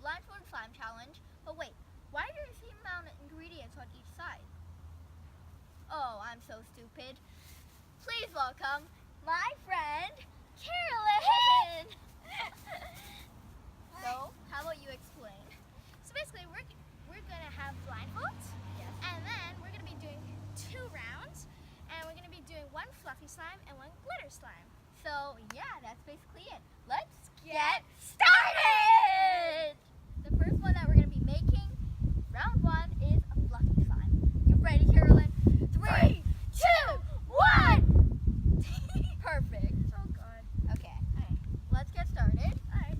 blindfold slime challenge. But wait, why are there the same amount of ingredients on each side? Oh, I'm so stupid. Please welcome my friend, Carolyn. So, how about you explain? So basically, we're gonna have blindfolds, Yes. and then we're gonna be doing 2 rounds, and we're gonna be doing 1 fluffy slime and 1 glitter slime. So, yeah, that's basically it. Let's get started! The first one that we're going to be making, round 1, is a fluffy slime. You ready, Carolyn? 3, 2, 1! Perfect. Oh god. Okay, Alright. let's get started. Alright.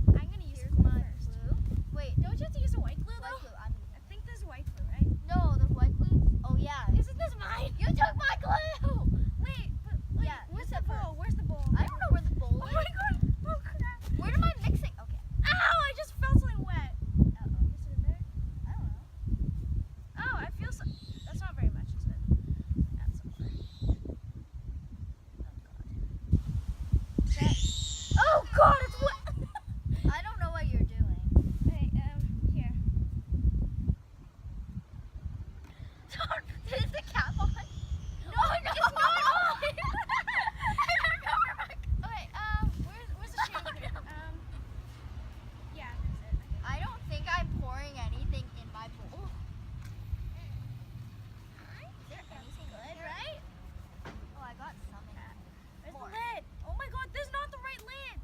I'm gonna use Here's glue my first. glue. Wait, Don't you have to use a white glue white though? glue. I'm using. I think there's white glue, right? No, the white glue. Oh, yeah. Isn't this mine? You took my glue! Wait, but wait, Yeah, where's use the it first. bowl? Where's the bowl? I don't know where the bowl Oh is. my god! Oh crap! Where am I mixing? Okay. Ow! I just felt something wet. Uh-oh. Is it in there? I don't know. Oh, I feel so. That's not very much, is it? That's some more. Oh god! Oh, God, it's wet! I don't know what you're doing. Hey, here. Is the cap on? No, it's not on. I don't know where my... Okay, where's the shaving cream? Yeah, that's it. I don't think I'm pouring anything in my bowl. Is there anything Good, in here? right? Oh, I got some in it. Where's the More. lid? Oh my god, there's not the right lid.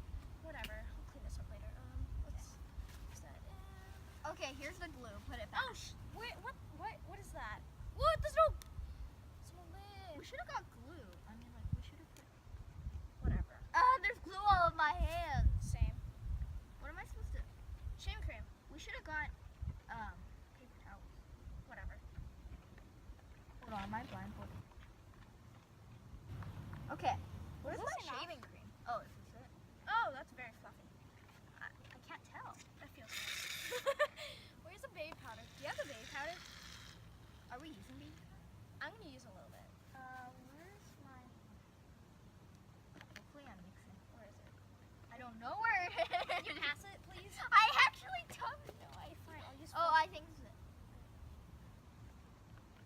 Whatever, I'll clean this up later. Let's put that in. Okay, here's the glue. Put it back. Oh, wait, what is that? What? There's no lid. We should have got glue. I mean, like, we should have put... Whatever. There's glue all over my hands. Same. What am I supposed to... Shaving cream. We should have got, paper towels. Whatever. Hold on, my blindfold. Okay. Where's Is my this enough? shaving cream? Oh, is this it? Oh, that's very fluffy. I can't tell. That feels nice. Where's the baby powder? Do you have the baby powder? Are we using these? I'm gonna use a little bit. Where's my... Hopefully I'm mixing. Where is it? I don't know where it is. Can you pass it, please? I actually don't know. Fine, I'll use. Oh, I think this is it.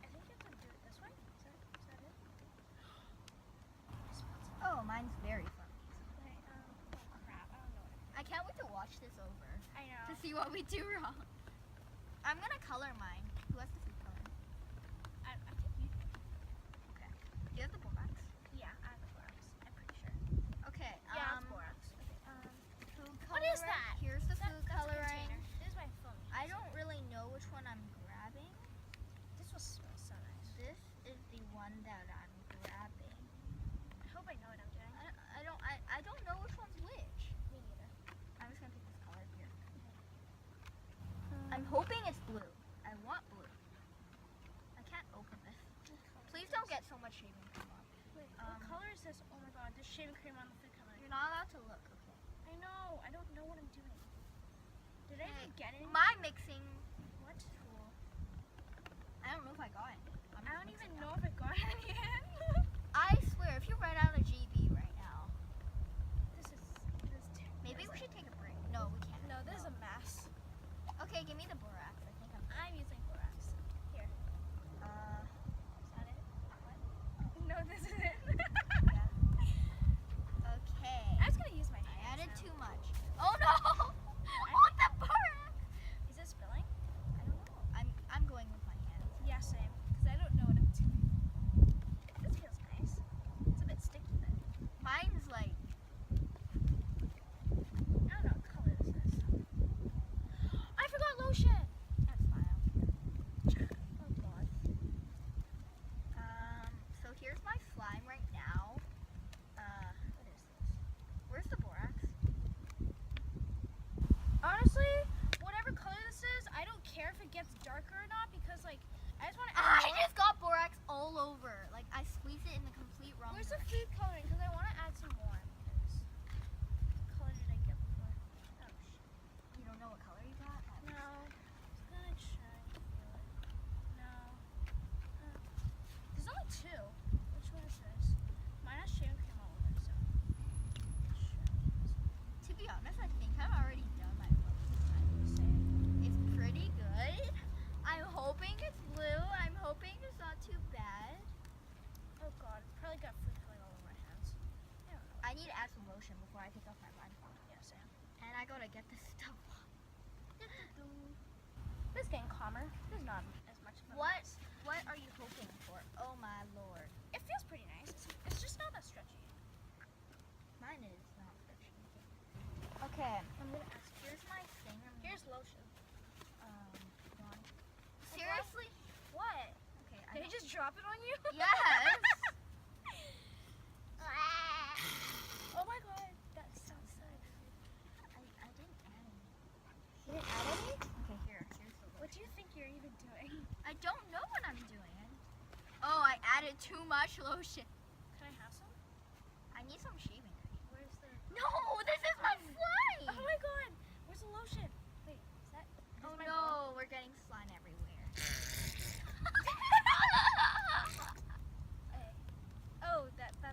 I think you have to do it this way. Is that it? Oh, mine's very fun. Okay, oh crap, I don't know what I can't wait to watch this over I know. to see what we do wrong. I'm gonna color mine. Who has the food color? I think you. Okay. Do you have the borax? Yeah, I have the borax. I'm pretty sure. Okay. Yeah, it's borax. Okay, Food What is coloring. that? Here's the food that's a coloring. container. This is my phone. I don't really know which one I'm grabbing. This will smell so nice. This is the one that I'm grabbing. I hope I know what I'm doing. I don't know which one's which. Me neither. I'm just gonna pick this color here. I'm hoping it's blue. I want blue. I can't open this. Please don't get so much shaving cream on. Wait, what color is this? Oh my god, there's shaving cream on the food coloring. You're not allowed to look. Okay. I know. I don't know what I'm doing. Did I even get any? My mixing What? tool. I don't know if I got it. I don't even know if I got any in. I swear, if you run out of GB right now, This is terrible. maybe we should take a break. No, we can't. No, this is a mess. Okay, give me the borax. I think I'm using borax. Here. Is that it? What? No, this is it. Okay. I was gonna use my I hands added now. too much. Oh no! Oh, the borax! Is it spilling? I don't know. I'm going with my hands. Yeah, same. Because I don't know what I'm doing. probably got food coloring all over my hands. I don't know. I need to add some lotion before I take off my blindfold. Yeah, Sam. And I gotta get this stuff off. This is getting calmer. This is not as much of a What? mess. What are you hoping for? Oh my lord. It feels pretty nice. It's just not that stretchy. Mine is not stretchy. Okay. I'm gonna ask. Here's my thing. Here's lotion. Gone. Seriously? What? Okay. Did he just drop it on you? Yes. Oh my god, that sounds so I didn't add any. You didn't add any? Okay, here's the lotion. What do you think you're even doing? I don't know what I'm doing. Oh, I added too much lotion. Can I have some? I need some shaving cream. Where's the... No, this is my slime. Oh my god, where's the lotion? Wait, is that... Oh my no, we're getting slime everywhere. Hey. Oh, that's a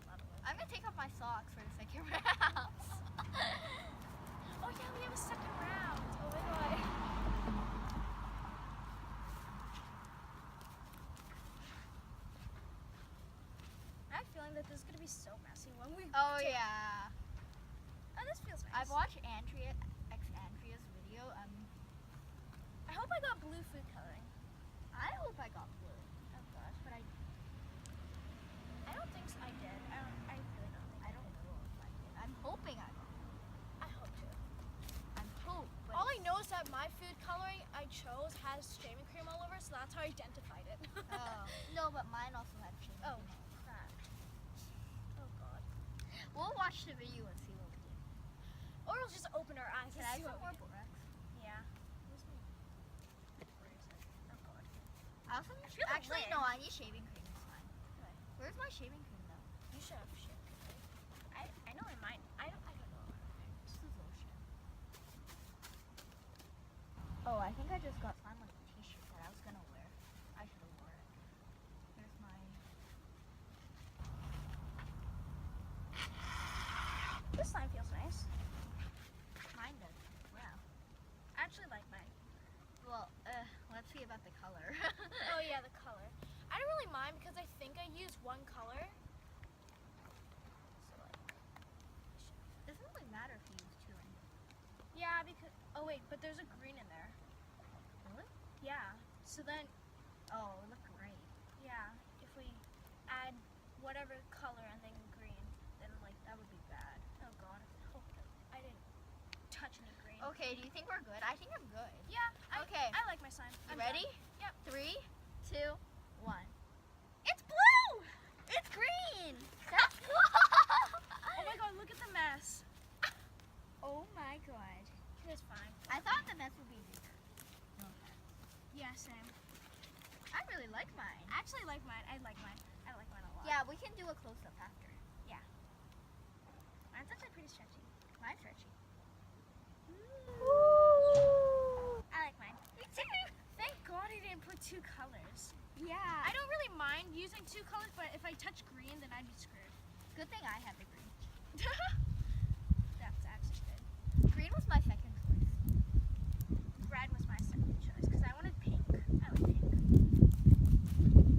lot of lotion. I'm gonna take off my socks for the second round. Oh yeah, we have a second round. Oh my god. I have a feeling that this is gonna be so messy when we. Oh do- yeah. Oh, this feels nice. I've watched Andrea's video. I hope I got blue food coloring. I hope I got blue. Oh gosh, But I don't think so. I did. I really don't think I don't know if I did. I'm hoping I got blue. I hope to. I'm hope. But All I know is that my food coloring I chose has shaving cream all over, so that's how I identified it. Oh no, but mine also had shaving Oh cream. crap. Oh god. We'll watch the video and see what we did. Or we'll just open our eyes Can and I see have some what more we borax? did. Yeah. Where's my... Where is it? Oh god. I also feel like actually red. no. I need shaving cream. It's fine. Okay. Where's my shaving cream though? You should have shit. I know in mine. I don't know. This is lotion. Oh, I think I just got slime on the t-shirt that I was gonna wear. I should have wore it. Here's my. This slime feels nice. Mine does. Wow. I actually like mine. Well, let's see about the color. Oh yeah, the color. I don't really mind because I think I used one color. So like, It doesn't really matter if you use two or not. yeah, because oh wait, but there's a green in there. Really? Yeah. So then, Oh, it looks great. yeah, if we add whatever color and then green, then like That would be bad. oh god, hope I didn't touch any green. Okay, do you think we're good? I think I'm good. Yeah. Okay. I like my slime. You I'm ready? Yep. 3, 2, 1. It's blue. It's green. That's Oh my god, look at the mess. Oh my god. It's fine. I thought the mess would be bigger. Yeah, same. I really like mine. I actually like mine. I like mine. I like mine a lot. Yeah, we can do a close up after. Mine's actually pretty stretchy. Mine's stretchy. I like mine. Me too. Thank God I didn't put two colors. Yeah. I don't really mind using two colors, but if I touch green, then I'd be screwed. Good thing I had the green. That's actually good. Green was my second choice. Red was my second choice because I wanted pink. I like pink.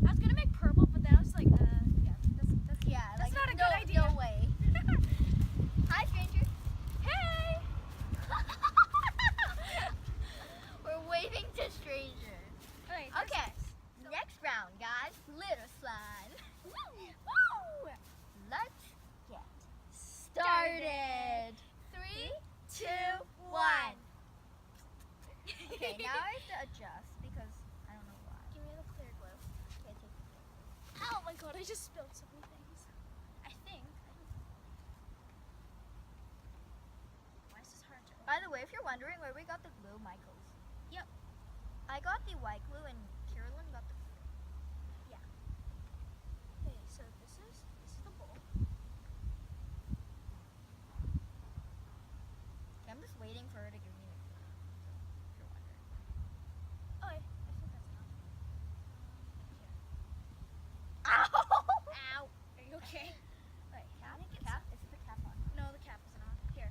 I was gonna make purple, but then I was like, yeah, that's Yeah, That's like not a no, good idea. No way. Hi, stranger. Hey! We're waving to strangers. Okay. Okay, next round, guys. Glitter slime. Woo! Let's get started. 3, 2, 1. Okay, now I have to adjust because I don't know why. Give me the clear glue. Okay, take it. Oh my god, I just spilled so many things. I think. Why is this hard to open? By the way, if you're wondering where we got the glue, Michael's. Yep. I got the white glue and Carolyn got the. Okay, so this is the bowl. I'm just waiting for her to give me the glue. If you're wondering. Oh, I think that's enough. Here. Ow! Ow. Are you okay? Wait, Cap? I think it's Cap? Is the cap on? No, the cap isn't on. Here.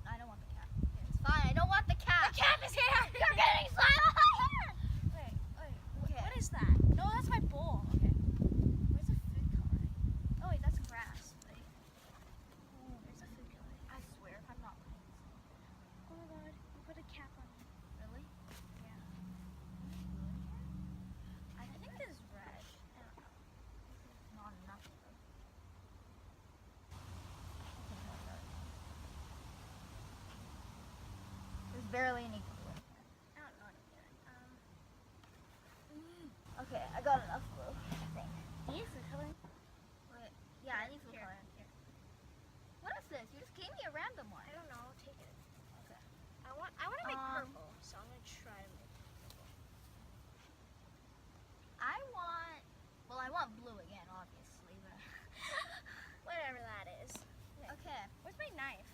I don't want the cap. It's fine. I don't want the cap. The cap is here! You're getting slime on my hand. Wait. barely any glue. I don't know anything. Okay, I got enough glue, I think. These are coloring. Wait, yeah, I need food Here, coloring. here. What is this? You just gave me a random one. I don't know. Take it. Okay. I want to make Um, purple, so I'm gonna try to make purple. I want blue again, obviously, but Whatever that is. okay. Where's my knife?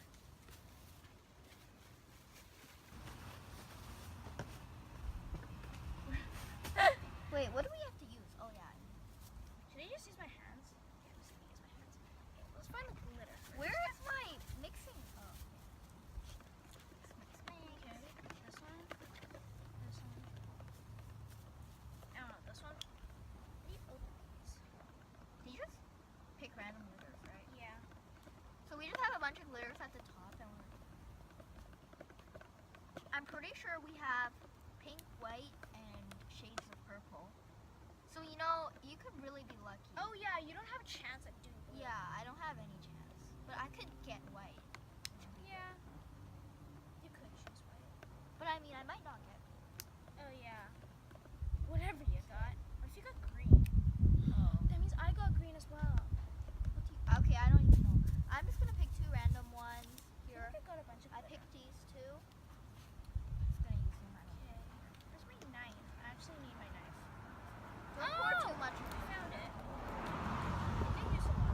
Wait, what do we have to use? Oh yeah. Should I just use my hands? Yeah, I'm just gonna use my hands. Okay, let's find the glitter first. Where is my mixing? Oh. Okay, this one. This one. I don't know, this one. How do you open these? Did you just pick random glitters, right? Yeah. So we just have a bunch of glitters at the top, and I'm pretty sure we have pink, white, and shades of purple. So you know, you could really be lucky. Oh yeah, you don't have a chance at doing blue. Yeah, I don't have any chance, but I could get white. Yeah. You could choose white. But I mean, I might not get. Oh yeah. Whatever you got. What if you got green? Oh. That means I got green as well. Okay, I don't even know. I'm just gonna pick two random ones here. I think I got a bunch of I glitter. picked these two. Just gonna use them. Okay. Where's my knife? I actually need my knife. Don't pour too much. I found it. I did use a lot.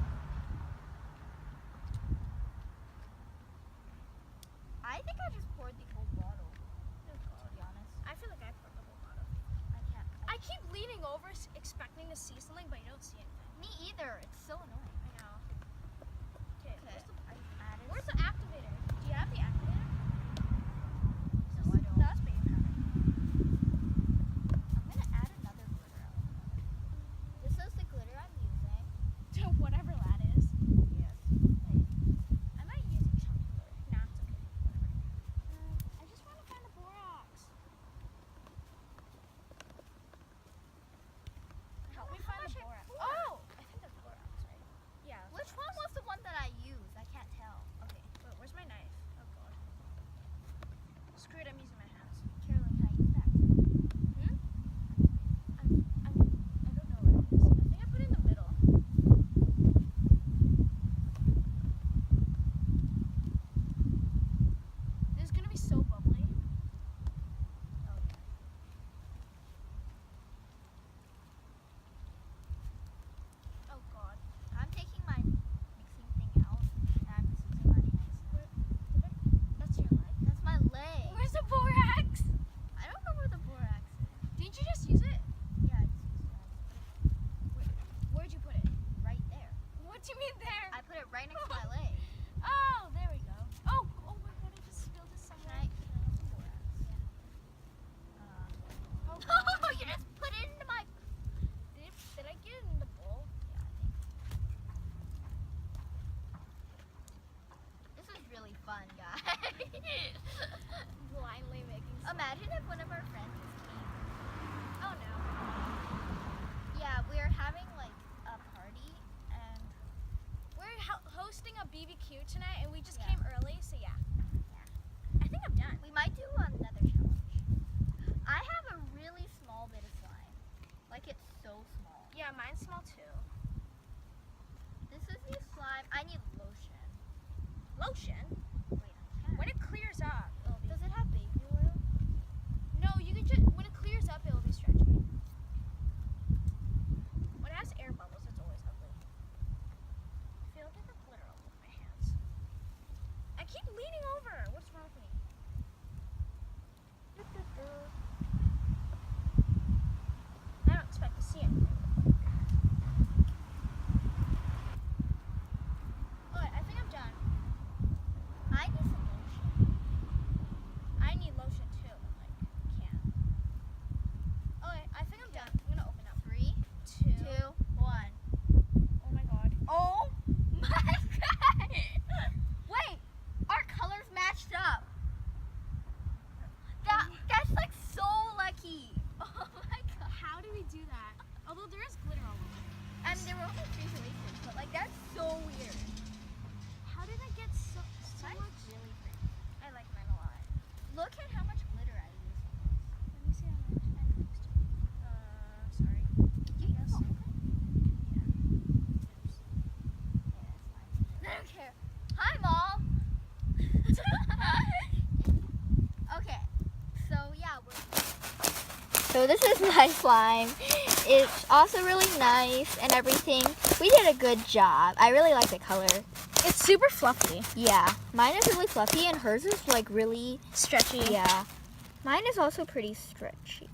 I think I just poured the whole bottle. Oh To god. be honest, I feel like I poured the whole bottle. I can't. I keep leaning over expecting to see something, but you don't see anything. Me either. It's so annoying. I know. Okay. Okay. Where's the, I added. where's the activator? Do you have the activator? No, I don't. That's what you have. I'm gonna add another glitter element. This is the glitter I'm using. Whatever that is. Yes. I might use a chunky glitter. Nah, it's okay. Whatever. I just want to find a borax. Help me How find much a I borax. poured? Oh! I think that's borax, right? Yeah. that's Which one borax. was the one that I used? I can't tell. Okay. Wait, where's my knife? Oh god. Screw it, I'm using my hands. Carolyn, can I use that? I don't know where it is. I think I put it in the middle. This is gonna be so bubbly. Oh yeah. Oh god. I'm taking my mixing thing out, and I'm just using my hands. That's your leg. That's my leg. Where's the borax? I don't know where the borax is. Didn't you just use it? Yeah, I just used it. Where'd you put it? Right there. What do you mean there? I put it right next to my leg. Oh, there we go. Oh my god, I just spilled it Can somewhere. I have some borax? Oh, Oh, you just put it into my. did I get it in the bowl? Yeah, I think. This is really fun, guys. Blindly making slime. Imagine if one of our friends just came. Oh no. Yeah, we're having like a party, and We're hosting a BBQ tonight and we just Yeah. came early, so yeah. Yeah. I think I'm done. we might do another challenge. I have a really small bit of slime. Like it's so small. Yeah, mine's small too. This is the slime. I need lotion. Lotion? Wait, I can't. When it clears up, it'll be. Does it have baby oil? No, you can just. When it clears up, it'll be stretchy. When it has air bubbles, it's always ugly. I feel like I got glitter all over my hands. I keep leaning over. What's wrong with me? I don't expect to see anything. Alright, I think I'm done. I need some lotion. I need lotion too, but like, can't. Alright, I think I'm done. I'm gonna open up. 3, 2. 2, 1. Oh my god. Oh my god! Wait, our colors matched up. That's like so lucky. Oh my god. How do we do that? Although there is glitter all over. I mean, there were only 3 solutions, but like that's so weird. How did I get so Mine's much? really pretty. I like mine a lot. Look at how I don't care. Hi, Mom. Okay, so yeah, so this is my slime. It's also really nice and everything. We did a good job. I really like the color. It's super fluffy. Yeah, mine is really fluffy and hers is like really Stretchy. yeah. Mine is also pretty stretchy.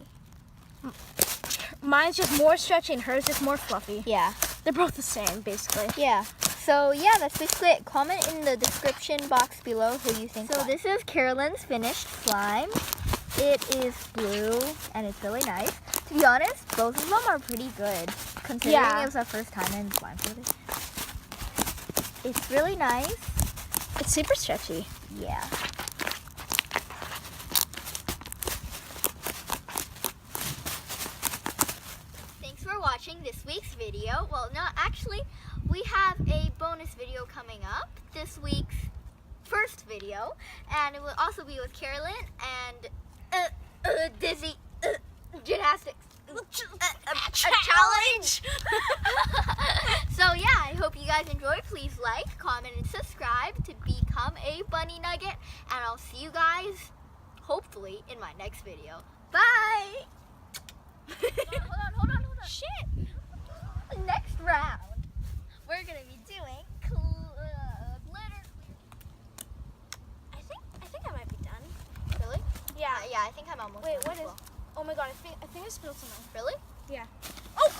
Mine's just more stretchy and hers is more fluffy. Yeah. They're both the same, basically. Yeah. So yeah, that's basically it. Comment in the description box below who you think. So this is Carolyn's finished slime. It is blue and it's really nice. To be honest, both of them are pretty good considering Yeah. it was our first time in blindfolded. It's really nice. It's super stretchy. Yeah. Thanks for watching this week's video. Well, no, actually, we have a bonus video coming up. This week's first video, and it will also be with Carolyn and Dizzy gymnastics. A challenge. So yeah, I hope you guys enjoy. Please like, comment, and subscribe to become a bunny nugget. And I'll see you guys hopefully in my next video. Bye. Hold on. Shit. Next round, we're gonna be doing glitter. I think I might be done. Really? Yeah. Yeah, I think I'm almost Wait, done what as is? well. Oh my god, I think I spilled something. Really? Yeah. Oh!